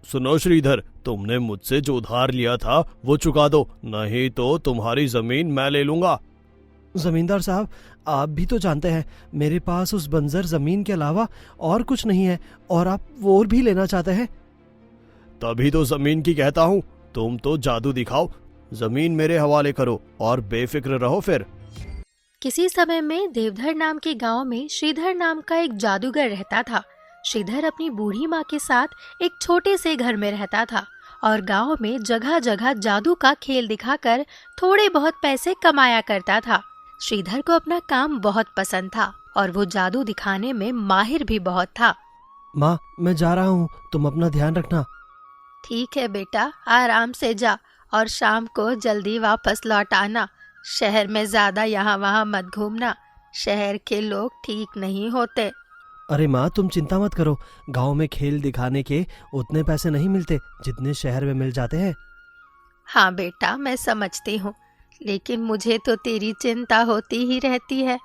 सुनो श्रीधर, तुमने मुझसे जो उधार लिया था वो चुका दो, नहीं तो तुम्हारी जमीन मैं ले लूंगा। जमींदार साहब, आप भी तो जानते हैं मेरे पास उस बंजर जमीन के अलावा और कुछ नहीं है, और आप वो भी लेना चाहते हैं। तभी तो जमीन की कहता हूँ, तुम तो जादू दिखाओ, जमीन मेरे हवाले करो और बेफिक्र रहो फिर। किसी समय में देवधर नाम के गांव में श्रीधर नाम का एक जादूगर रहता था। श्रीधर अपनी बूढ़ी माँ के साथ एक छोटे से घर में रहता था और गांव में जगह जगह जादू का खेल दिखाकर थोड़े बहुत पैसे कमाया करता था। श्रीधर को अपना काम बहुत पसंद था और वो जादू दिखाने में माहिर भी बहुत था। माँ, मैं जा रहा हूँ, तुम अपना ध्यान रखना। ठीक है बेटा, आराम से जा और शाम को जल्दी वापस लौट आना। शहर में ज्यादा यहाँ वहाँ मत घूमना, शहर के लोग ठीक नहीं होते। अरे माँ, तुम चिंता मत करो, गांव में खेल दिखाने के उतने पैसे नहीं मिलते जितने शहर में मिल जाते हैं। हाँ बेटा, मैं समझती हूँ, लेकिन मुझे तो तेरी चिंता होती ही रहती है।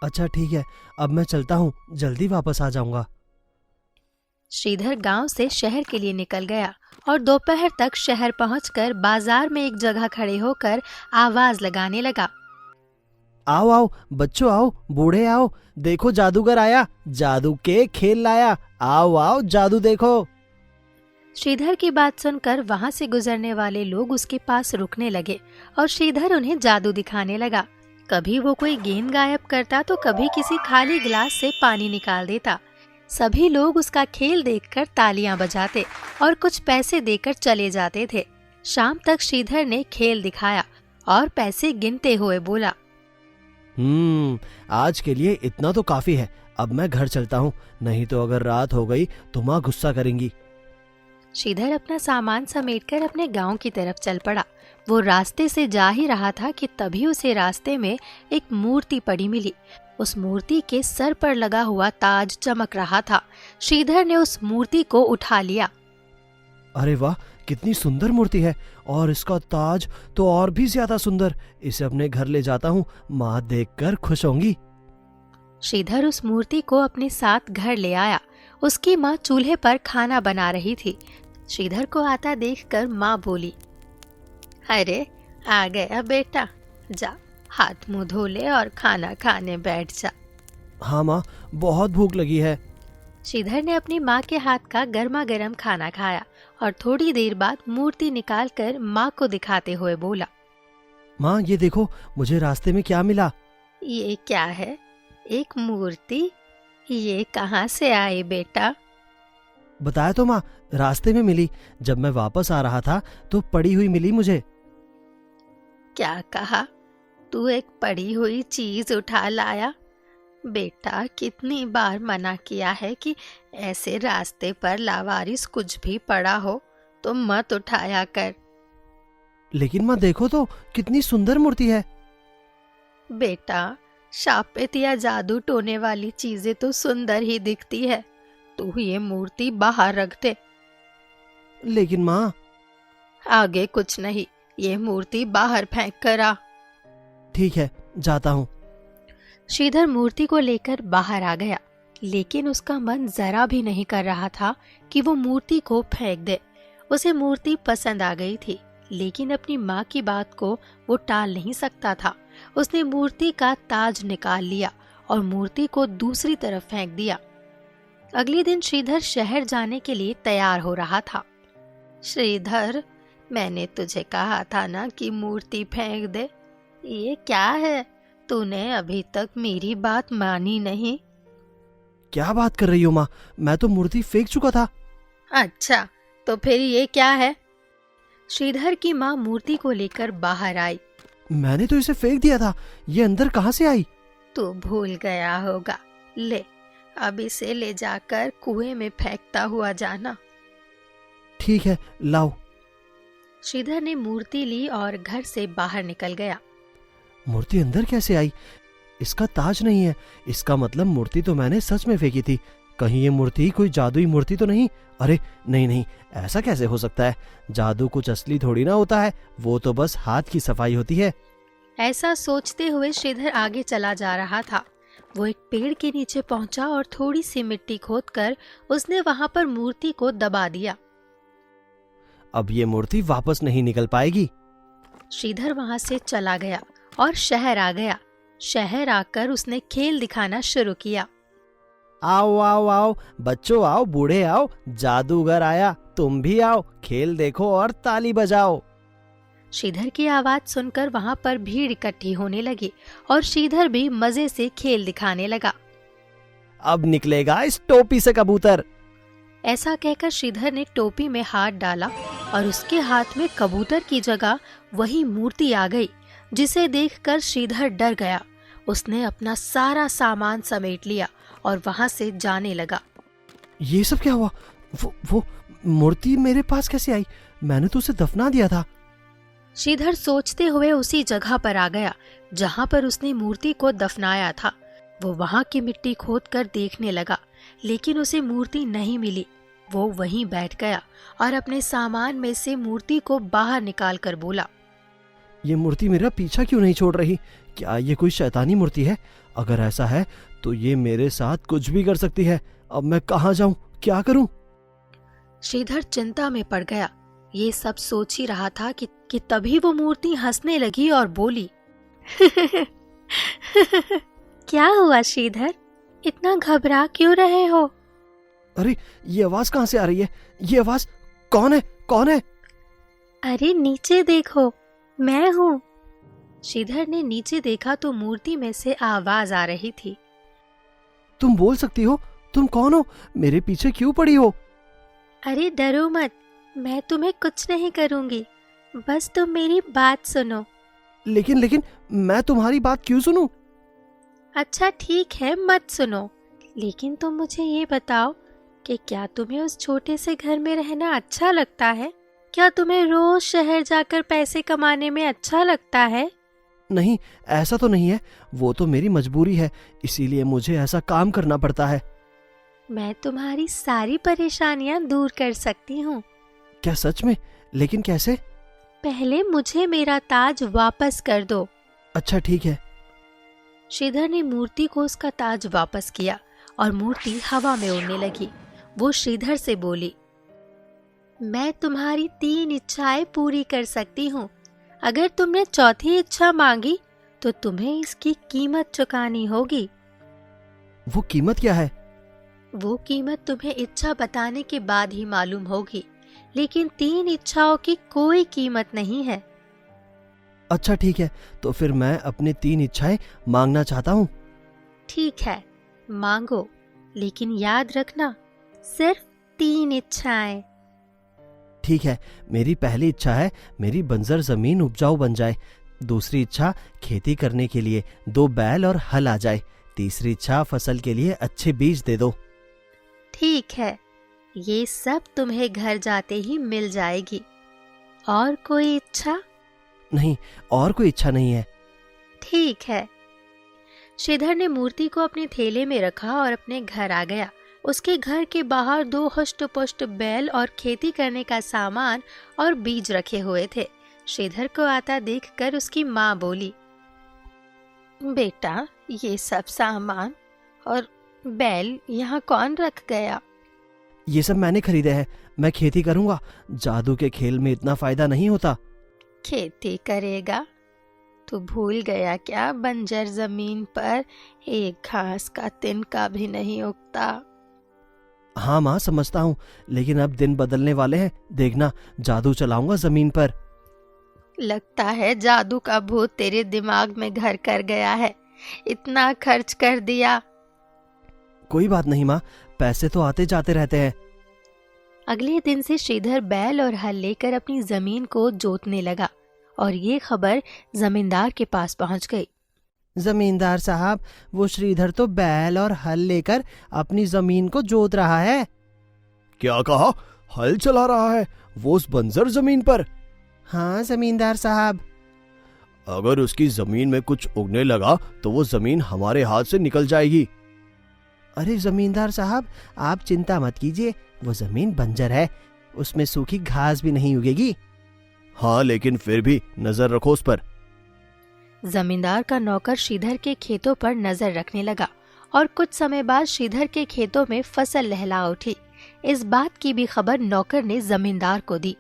अच्छा ठीक है, अब मैं चलता हूँ, जल्दी वापस आ जाऊंगा। श्रीधर गांव से शहर के लिए निकल गया और दोपहर तक शहर पहुंचकर बाजार में एक जगह खड़े होकर आवाज लगाने लगा। आओ आओ बच्चों, आओ, बूढ़े आओ, देखो जादूगर आया, जादू के खेल लाया, आओ आओ जादू देखो। श्रीधर की बात सुनकर वहां से गुजरने वाले लोग उसके पास रुकने लगे और श्रीधर उन्हें जादू दिखाने लगा। कभी वो कोई गेंद गायब करता तो कभी किसी खाली गिलास से पानी निकाल देता। सभी लोग उसका खेल देखकर तालियां बजाते और कुछ पैसे देकर चले जाते थे। शाम तक श्रीधर ने खेल दिखाया और पैसे गिनते हुए बोला, आज के लिए इतना तो काफी है, अब मैं घर चलता हूँ, नहीं तो अगर रात हो गई तो माँ गुस्सा करेंगी। श्रीधर अपना सामान समेटकर अपने गांव की तरफ चल पड़ा। वो रास्ते से जा ही रहा था कि तभी उसे रास्ते में एक मूर्ति पड़ी मिली। उस मूर्ति के सर पर लगा हुआ ताज चमक रहा था। श्रीधर ने उस मूर्ति को उठा लिया। अरे वाह, कितनी सुंदर मूर्ति है, और इसका ताज तो और भी ज्यादा सुंदर। इसे अपने घर ले जाता हूँ, माँ देखकर खुश होंगी। श्रीधर उस मूर्ति को अपने साथ घर ले आया। उसकी माँ चूल्हे पर खाना बना रही थी। श्रीधर को आता देखकर माँ बोली, अरे आ गया बेटा, जा हाथ मुंह धो ले और खाना खाने बैठ जा। हाँ माँ, बहुत भूख लगी है। श्रीधर ने अपनी माँ के हाथ का गर्मा गर्म खाना खाया और थोड़ी देर बाद मूर्ति निकालकर माँ को दिखाते हुए बोला, माँ ये देखो, मुझे रास्ते में क्या मिला। ये क्या है? एक मूर्ति? ये कहाँ से आई बेटा? बताया तो माँ, रास्ते में मिली। जब मैं वापस आ रहा था तो पड़ी हुई मिली मुझे। क्या कहा? तू एक पड़ी हुई चीज उठा लाया? बेटा, कितनी बार मना किया है कि ऐसे रास्ते पर लावारिस कुछ भी पड़ा हो तो मत उठाया कर। लेकिन माँ देखो तो, कितनी सुंदर मूर्ति है। बेटा, शापित या जादू टोने वाली चीजें तो सुंदर ही दिखती है। तू ये मूर्ति बाहर रख दे। लेकिन माँ। आगे कुछ नहीं, ये मूर्ति बाहर फेंक कर आ। ठीक है, जाता हूँ। श्रीधर मूर्ति को लेकर बाहर आ गया, लेकिन उसका मन जरा भी नहीं कर रहा था कि वो मूर्ति को फेंक दे। उसे मूर्ति पसंद आ गई थी, लेकिन अपनी माँ की बात को वो टाल नहीं सकता था। उसने मूर्ति का ताज निकाल लिया और मूर्ति को दूसरी तरफ फेंक दिया। अगले दिन श्रीधर शहर जाने के लिए तैयार हो रहा था। श्रीधर, मैंने तुझे कहा था ना कि मूर्ति फेंक दे। ये क्या है? तूने अभी तक मेरी बात मानी नहीं। क्या बात कर रही हो माँ, मैं तो मूर्ति फेंक चुका था। अच्छा, तो फिर ये क्या है? श्रीधर की माँ मूर्ति को लेकर बाहर आई। मैंने तो इसे फेंक दिया था, ये अंदर कहाँ से आई? तू भूल गया होगा। ले, अब इसे ले जाकर कुएं में फेंकता हुआ जाना। ठीक है, लाओ। श्रीधर ने मूर्ति ली और घर से बाहर निकल गया। मूर्ति अंदर कैसे आई? इसका ताज नहीं है, इसका मतलब मूर्ति तो मैंने सच में फेंकी थी। कहीं ये मूर्ति कोई जादुई मूर्ति तो नहीं? अरे नहीं नहीं, ऐसा कैसे हो सकता है? जादू कुछ असली थोड़ी ना होता है, वो तो बस हाथ की सफाई होती है। ऐसा सोचते हुए श्रीधर आगे चला जा रहा था। वो एक पेड़ के नीचे पहुंचा और थोड़ी सी मिट्टी खोदकर उसने वहां पर मूर्ति को दबा दिया। अब ये मूर्ति वापस नहीं निकल पाएगी। श्रीधर वहां से चला गया और शहर आ गया। शहर आकर उसने खेल दिखाना शुरू किया। आओ आओ आओ बच्चों, आओ बूढ़े आओ, जादूगर आया, तुम भी आओ, खेल देखो और ताली बजाओ। श्रीधर की आवाज सुनकर वहां पर भीड़ इकट्ठी होने लगी और श्रीधर भी मजे से खेल दिखाने लगा। अब निकलेगा इस टोपी से कबूतर। ऐसा कहकर श्रीधर ने टोपी में हाथ डाला और उसके हाथ में कबूतर की जगह वही मूर्ति आ गई, जिसे देखकर श्रीधर डर गया। उसने अपना सारा सामान समेट लिया और वहां से जाने लगा। ये सब क्या हुआ? वो मूर्ति मेरे पास कैसे आई? मैंने तो उसे दफना दिया था। श्रीधर सोचते हुए उसी जगह पर आ गया जहां पर उसने मूर्ति को दफनाया था। वो वहां की मिट्टी खोदकर देखने लगा, लेकिन उसे मूर्ति नहीं मिली। वो वहीं बैठ गया और अपने सामान में से मूर्ति को बाहर निकाल कर बोला, ये मूर्ति मेरा पीछा क्यों नहीं छोड़ रही? क्या ये कोई शैतानी मूर्ति है? अगर ऐसा है तो ये मेरे साथ कुछ भी कर सकती है। अब मैं कहाँ जाऊं, क्या करूं? श्रीधर चिंता में पड़ गया। ये सब सोच ही रहा था कि तभी वो मूर्ति हंसने लगी और बोली, क्या हुआ श्रीधर, इतना घबरा क्यों रहे हो? अरे ये आवाज कहाँ से आ रही है? ये आवाज कौन है? कौन है? अरे नीचे देखो, मैं हूँ। श्रीधर ने नीचे देखा तो मूर्ति में से आवाज आ रही थी। तुम बोल सकती हो? तुम कौन हो? मेरे पीछे क्यों पड़ी हो? अरे डरो मत, मैं तुम्हें कुछ नहीं करूँगी, बस तुम मेरी बात सुनो। लेकिन मैं तुम्हारी बात क्यों सुनूं? अच्छा ठीक है, मत सुनो, लेकिन तुम मुझे ये बताओ कि क्या तुम्हें उस छोटे से घर में रहना अच्छा लगता है? क्या तुम्हें रोज शहर जाकर पैसे कमाने में अच्छा लगता है? नहीं, ऐसा तो नहीं है। वो तो मेरी मजबूरी है, इसीलिए मुझे ऐसा काम करना पड़ता है। मैं तुम्हारी सारी परेशानियां दूर कर सकती हूँ। क्या सच में? लेकिन कैसे? पहले मुझे मेरा ताज वापस कर दो। अच्छा ठीक है। श्रीधर ने मूर्ति को उसका ताज वापस किया और मूर्ति हवा में उड़ने लगी। वो श्रीधर से बोली, मैं तुम्हारी 3 इच्छाएं पूरी कर सकती हूँ। अगर तुमने चौथी इच्छा मांगी तो तुम्हें इसकी कीमत चुकानी होगी। वो कीमत क्या है? वो कीमत तुम्हें इच्छा बताने के बाद ही मालूम होगी, लेकिन 3 इच्छाओं की कोई कीमत नहीं है। अच्छा ठीक है, तो फिर मैं अपनी 3 इच्छाएं मांगना चाहता हूँ। ठीक है, मांगो, लेकिन याद रखना सिर्फ 3 इच्छाएं। ठीक है, मेरी पहली इच्छा है मेरी बंजर जमीन उपजाऊ बन जाए। दूसरी इच्छा खेती करने के लिए 2 बैल और हल आ जाए। तीसरी इच्छा फसल के लिए अच्छे बीज दे दो। ठीक है, ये सब तुम्हें घर जाते ही मिल जाएगी। और कोई इच्छा? नहीं, और कोई इच्छा नहीं है। ठीक है। श्रीधर ने मूर्ति को अपने थैले में रखा और अपने घर आ गया। उसके घर के बाहर 2 हष्ट-पुष्ट बैल और खेती करने का सामान और बीज रखे हुए थे। श्रीधर को आता देखकर उसकी माँ बोली, बेटा, ये सब सामान और बैल यहाँ कौन रख गया? ये सब मैंने खरीदे हैं, मैं खेती करूंगा। जादू के खेल में इतना फायदा नहीं होता। खेती करेगा? तू भूल गया क्या, बंजर जमीन पर एक घास का तिनका भी नहीं उगता। हाँ माँ, समझता हूँ, लेकिन अब दिन बदलने वाले हैं। देखना, जादू चलाऊंगा जमीन पर। लगता है जादू का भूत तेरे दिमाग में घर कर गया है। इतना खर्च कर दिया। कोई बात नहीं माँ, पैसे तो आते जाते रहते हैं। अगले दिन से श्रीधर बैल और हल लेकर अपनी जमीन को जोतने लगा और ये खबर जमींदार के पास पहुंच गई। जमींदार साहब, वो श्रीधर तो बैल और हल लेकर अपनी जमीन को जोत रहा है। क्या कहा? हल चला रहा है वो उस बंजर जमीन पर? हाँ जमींदार साहब। अगर उसकी जमीन में कुछ उगने लगा तो वो जमीन हमारे हाथ से निकल जाएगी। अरे जमींदार साहब, आप चिंता मत कीजिए, वो जमीन बंजर है, उसमें सूखी घास भी नहीं उगेगी। हाँ, लेकिन फिर भी नजर रखो उस पर। जमींदार का नौकर श्रीधर के खेतों पर नजर रखने लगा और कुछ समय बाद श्रीधर के खेतों में फसल लहला उठी। इस बात की भी खबर नौकर ने जमींदार को दी।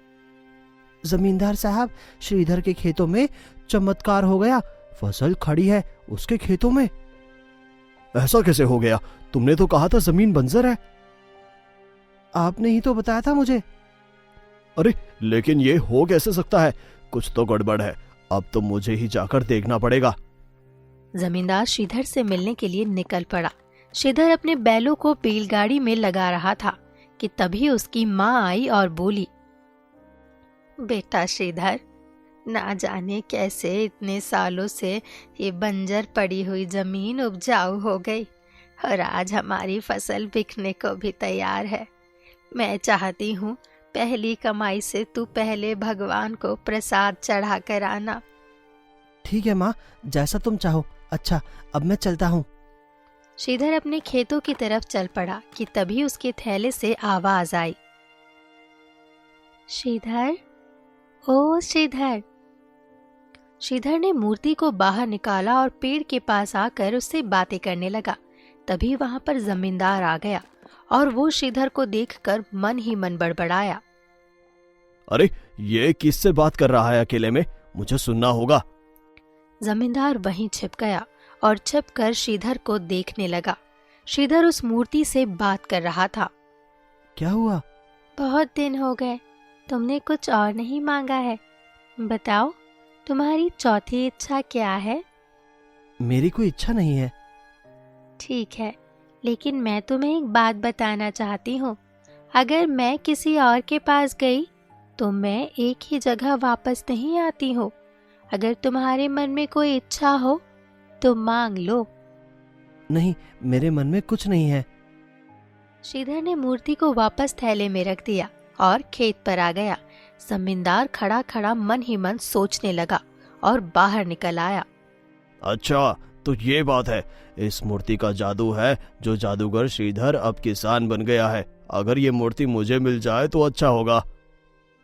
जमींदार साहब, श्रीधर के खेतों में चमत्कार हो गया। फसल खड़ी है उसके खेतों में। ऐसा कैसे हो गया? तुमने तो कहा था जमीन बंजर है। आपने ही तो बताया था मुझे। अरे लेकिन ये हो कैसे सकता है? कुछ तो गड़बड़ है। अब तो मुझे ही जाकर देखना पड़ेगा। जमींदार श्रीधर से मिलने के लिए निकल पड़ा। श्रीधर अपने बैलों को बैलगाड़ी में लगा रहा था कि तभी उसकी माँ आई और बोली, बेटा श्रीधर, ना जाने कैसे इतने सालों से ये बंजर पड़ी हुई जमीन उपजाऊ हो गई और आज हमारी फसल बिकने को भी तैयार है। मैं चाहती हूँ पहली कमाई से तू पहले भगवान को प्रसाद चढ़ा कर आना। ठीक है माँ, जैसा तुम चाहो। अच्छा, अब मैं चलता हूँ। श्रीधर अपने खेतों की तरफ चल पड़ा कि तभी उसके थैले से आवाज आई, श्रीधर, ओ श्रीधर। श्रीधर ने मूर्ति को बाहर निकाला और पेड़ के पास आकर उससे बातें करने लगा। तभी वहां पर जमींदार आ गया और वो श्रीधर को देखकर मन ही मन बड़बड़ाया। अरे ये किससे बात कर रहा है अकेले में? मुझे सुनना होगा। जमींदार वहीं छिप गया और छिपकर श्रीधर को देखने लगा। श्रीधर उस मूर्ति से बात कर रहा था। क्या हुआ? बहुत दिन हो गए, तुमने कुछ और नहीं मांगा है। बताओ, तुम्हारी चौथी इच्छा क्या है? मेरी कोई इच्छा नहीं है। ठीक है, लेकिन मैं तुम्हें एक बात बताना चाहती हूँ। अगर मैं किसी और के पास गई तो मैं एक ही जगह वापस नहीं आती हूँ। अगर तुम्हारे मन में कोई इच्छा हो तो मांग लो। नहीं, मेरे मन में कुछ नहीं है। श्रीधर ने मूर्ति को वापस थैले में रख दिया और खेत पर आ गया। जमींदार खड़ा खड़ा मन ही मन सोचने लगा और बाहर निकल आया। अच्छा, तो ये बात है। इस मूर्ति का जादू है जो जादूगर श्रीधर अब किसान बन गया है। अगर ये मूर्ति मुझे मिल जाए तो अच्छा होगा।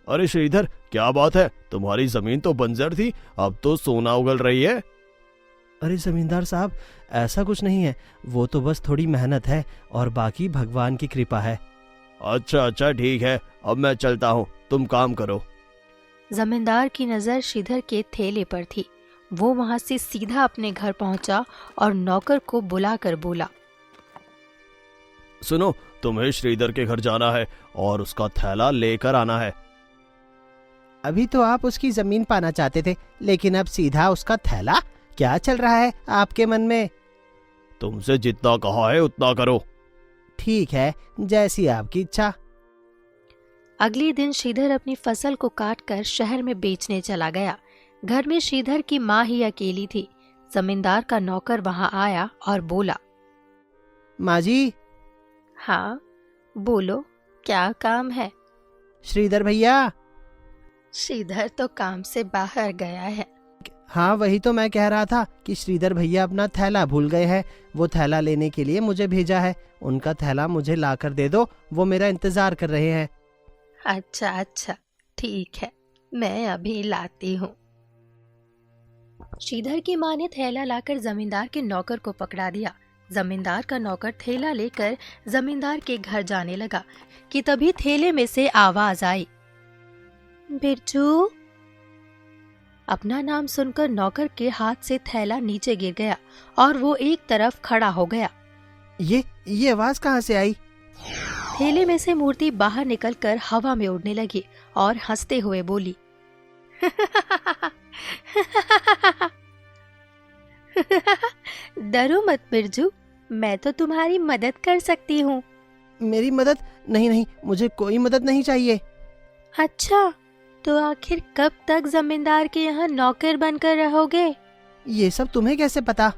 अरे श्रीधर, क्या बात है? तुम्हारी जमीन तो बंजर थी, अब तो सोना उगल रही है। अरे जमींदार साहब, ऐसा कुछ नहीं है। वो तो बस थोड़ी मेहनत है और बाकी भगवान की कृपा है। अच्छा अच्छा, ठीक है, अब मैं चलता हूँ, तुम काम करो। जमींदार की नजर श्रीधर के थैले पर थी। वो वहां से सीधा अपने घर पहुंचा और नौकर को बुलाकर बोला, सुनो, तुम्हें श्रीधर के घर जाना है और उसका थैला लेकर आना है। अभी तो आप उसकी जमीन पाना चाहते थे, लेकिन अब सीधा उसका थैला? क्या चल रहा है आपके मन में? तुमसे जितना कहा है उतना करो। ठीक है, जैसी आपकी इच्छा। अगले दिन श्रीधर अपनी फसल को काटकर शहर में बेचने चला गया। घर में श्रीधर की माँ ही अकेली थी। जमींदार का नौकर वहां आया और बोला, माँ जी। हाँ बोलो, क्या काम है? श्रीधर भैया। श्रीधर तो काम से बाहर गया है। हाँ, वही तो मैं कह रहा था कि श्रीधर भैया अपना थैला भूल गए हैं। वो थैला लेने के लिए मुझे भेजा है। उनका थैला मुझे लाकर दे दो, वो मेरा इंतजार कर रहे हैं। अच्छा अच्छा, ठीक है, मैं अभी लाती हूँ। श्रीधर की माँ ने थैला लाकर जमींदार के नौकर को पकड़ा दिया। जमींदार का नौकर थैला लेकर जमींदार के घर जाने लगा कि तभी थैले में से आवाज आई, बिरजू। अपना नाम सुनकर नौकर के हाथ से थैला नीचे गिर गया और वो एक तरफ खड़ा हो गया। ये आवाज कहाँ से आई? थैले में से मूर्ति बाहर निकलकर हवा में उड़ने लगी और हंसते हुए बोली, डरो मत बिरजू, मैं तो तुम्हारी मदद कर सकती हूँ। मेरी मदद? नहीं नहीं, मुझे कोई मदद नहीं चाहिए। अच्छा, तो आखिर कब तक जमींदार के यहाँ नौकर बनकर रहोगे? ये सब तुम्हें कैसे पता?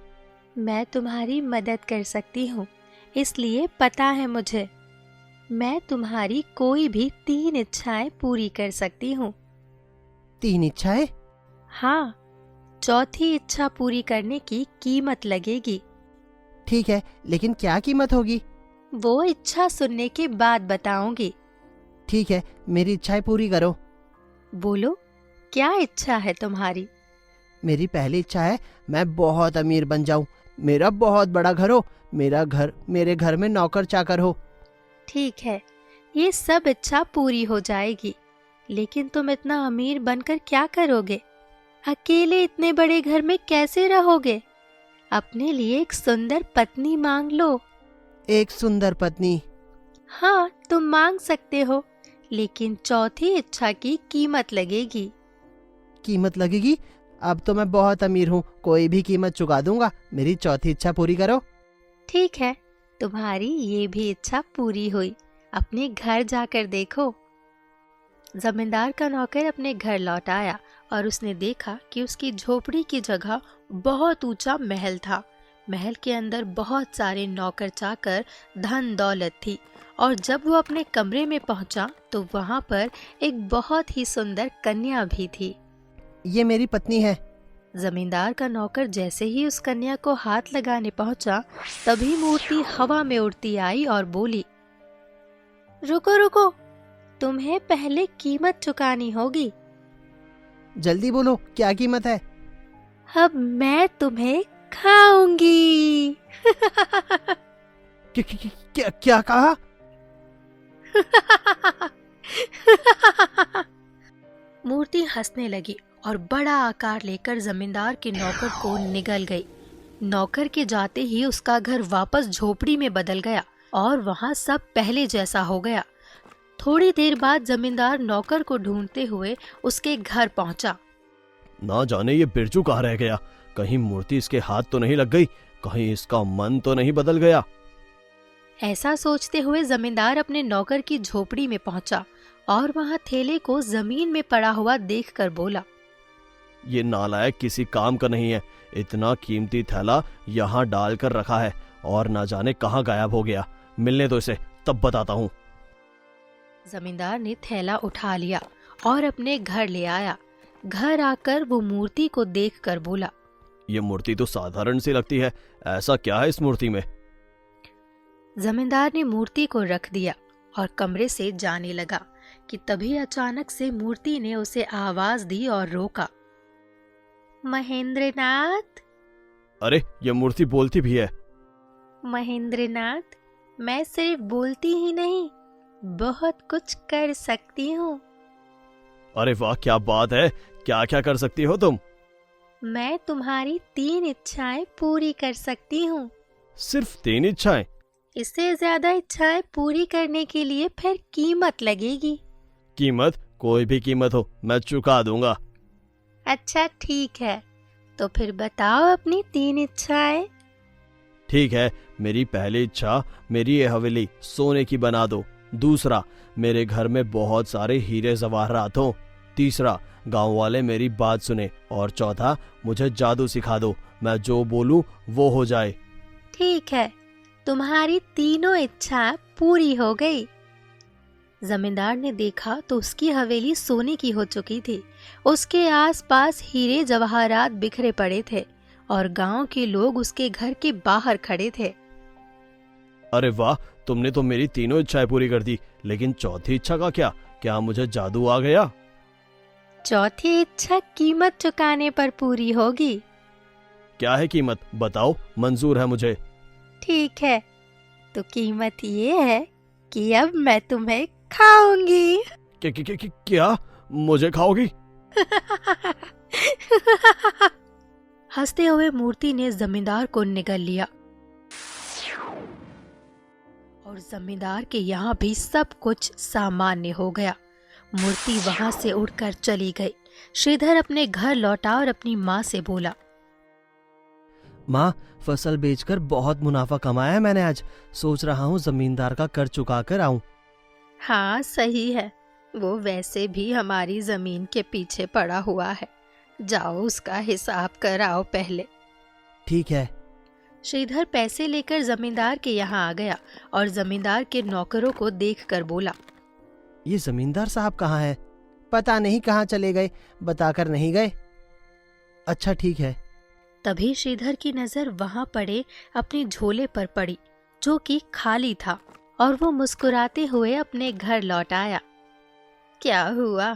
मैं तुम्हारी मदद कर सकती हूँ, इसलिए पता है मुझे। मैं तुम्हारी कोई भी 3 इच्छाएं पूरी कर सकती हूँ। 3 इच्छाएं? हाँ, चौथी इच्छा पूरी करने की कीमत लगेगी। ठीक है, लेकिन क्या कीमत होगी? वो इच्छा सुनने के बाद बताऊंगी। ठीक है, मेरी इच्छाएं पूरी करो। बोलो, क्या इच्छा है तुम्हारी? मेरी पहली इच्छा है मैं बहुत अमीर बन जाऊं, मेरा बहुत बड़ा घर हो, मेरे घर में नौकर चाकर हो। ठीक है, ये सब इच्छा पूरी हो जाएगी, लेकिन तुम इतना अमीर बनकर क्या करोगे? अकेले इतने बड़े घर में कैसे रहोगे? अपने लिए एक सुंदर पत्नी मांग लो। एक सुंदर पत्नी? हाँ, तुम मांग सकते हो, लेकिन चौथी इच्छा की कीमत लगेगी। कीमत लगेगी? अब तो मैं बहुत अमीर हूँ, कोई भी कीमत चुका दूंगा। मेरी चौथी इच्छा पूरी करो। ठीक है, तुम्हारी ये भी इच्छा पूरी हुई। अपने घर जाकर देखो। जमींदार का नौकर अपने घर लौट आया और उसने देखा कि उसकी झोपड़ी की जगह बहुत ऊंचा महल था। महल के अंदर बहुत सारे नौकर चाकर, धन दौलत थी। और जब वो अपने कमरे में पहुंचा तो वहां पर एक बहुत ही सुंदर कन्या भी थी। ये मेरी पत्नी है। जमींदार का नौकर जैसे ही उस कन्या को हाथ लगाने पहुंचा, तभी मूर्ति हवा में उड़ती आई और बोली, रुको रुको, तुम्हें पहले कीमत चुकानी होगी। जल्दी बोलो, क्या कीमत है? अब मैं तुम्हें खाऊंगी। क्या क्या कहा? मूर्ति हंसने लगी और बड़ा आकार लेकर जमींदार के नौकर को निगल गई। नौकर के जाते ही उसका घर वापस झोपड़ी में बदल गया और वहां सब पहले जैसा हो गया। थोड़ी देर बाद जमींदार नौकर को ढूंढते हुए उसके घर पहुंचा। ना जाने ये बिरजू कहाँ रह गया। कहीं मूर्ति इसके हाथ तो नहीं लग गई, कहीं इसका मन तो नहीं बदल गया। ऐसा सोचते हुए जमींदार अपने नौकर की झोपड़ी में पहुंचा और वहां थैले को जमीन में पड़ा हुआ देखकर बोला, ये नालायक किसी काम का नहीं है। इतना कीमती थैला यहाँ डाल कर रखा है और ना जाने कहाँ गायब हो गया। मिलने दो इसे, तब बताता हूँ। जमींदार ने थैला उठा लिया और अपने घर ले आया। घर आकर वो मूर्ति को देखकर बोला, ये मूर्ति तो साधारण सी लगती है, ऐसा क्या है इस मूर्ति में? जमींदार ने मूर्ति को रख दिया और कमरे से जाने लगा कि तभी अचानक से मूर्ति ने उसे आवाज दी और रोका। महेंद्रनाथ। अरे, ये मूर्ति बोलती भी है। महेंद्रनाथ, मैं सिर्फ बोलती ही नहीं, बहुत कुछ कर सकती हूँ। अरे वाह, क्या बात है! क्या क्या कर सकती हो तुम? मैं तुम्हारी 3 इच्छाएं पूरी कर सकती हूँ। सिर्फ 3 इच्छाएं? इससे ज्यादा इच्छाएं पूरी करने के लिए फिर कीमत लगेगी। कीमत? कोई भी कीमत हो, मैं चुका दूंगा। अच्छा ठीक है, तो फिर बताओ अपनी 3 इच्छाएं। ठीक है, मेरी पहली इच्छा, मेरी ये हवेली सोने की बना दो। दूसरा, मेरे घर में बहुत सारे हीरे जवाहरात हो। तीसरा, गांव वाले मेरी बात सुने। और चौथा, मुझे जादू सिखा दो, मैं जो बोलूं वो हो जाए। ठीक है, तुम्हारी तीनों इच्छा पूरी हो गई। जमींदार ने देखा तो उसकी हवेली सोने की हो चुकी थी। उसके आसपास हीरे जवाहरात बिखरे पड़े थे और गांव के लोग उसके घर के बाहर खड़े थे। अरे वाह, तुमने तो मेरी तीनों इच्छाएं पूरी कर दी, लेकिन चौथी इच्छा का क्या? क्या मुझे जादू आ गया? चौथी इच्छा कीमत चुकाने पर पूरी होगी। क्या है कीमत? बताओ, मंजूर है मुझे। ठीक है, तो कीमत ये है कि अब मैं तुम्हें खाऊंगी। क्या? मुझे खाओगी? हंसते हुए मूर्ति ने जमींदार को निगल लिया और जमींदार के यहाँ भी सब कुछ सामान्य हो गया। मूर्ति वहां से उड़कर चली गई। श्रीधर अपने घर लौटा और अपनी माँ से बोला, माँ, फसल बेचकर बहुत मुनाफा कमाया है मैंने आज। सोच रहा हूँ जमींदार का कर चुका कर आऊं। हाँ सही है, वो वैसे भी हमारी जमीन के पीछे पड़ा हुआ है। जाओ उसका हिसाब कराओ पहले। ठीक है। श्रीधर पैसे लेकर जमींदार के यहाँ आ गया और जमींदार के नौकरों को देखकर बोला, ये जमींदार साहब कहाँ है? पता नहीं कहाँ चले गए, बताकर नहीं गए। अच्छा ठीक है। तभी श्रीधर की नजर वहां पड़े अपने झोले पर पड़ी जो कि खाली था और वो मुस्कुराते हुए अपने घर लौट आया। क्या हुआ,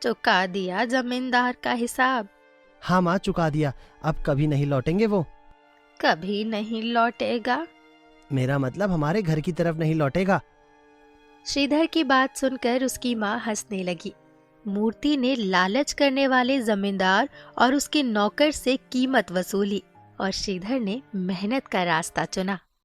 चुका दिया जमींदार का हिसाब? हाँ माँ, चुका दिया। अब कभी नहीं लौटेंगे वो। कभी नहीं लौटेगा? मेरा मतलब हमारे घर की तरफ नहीं लौटेगा। श्रीधर की बात सुनकर उसकी माँ हंसने लगी। मूर्ति ने लालच करने वाले जमींदार और उसके नौकर से कीमत वसूली और श्रीधर ने मेहनत का रास्ता चुना।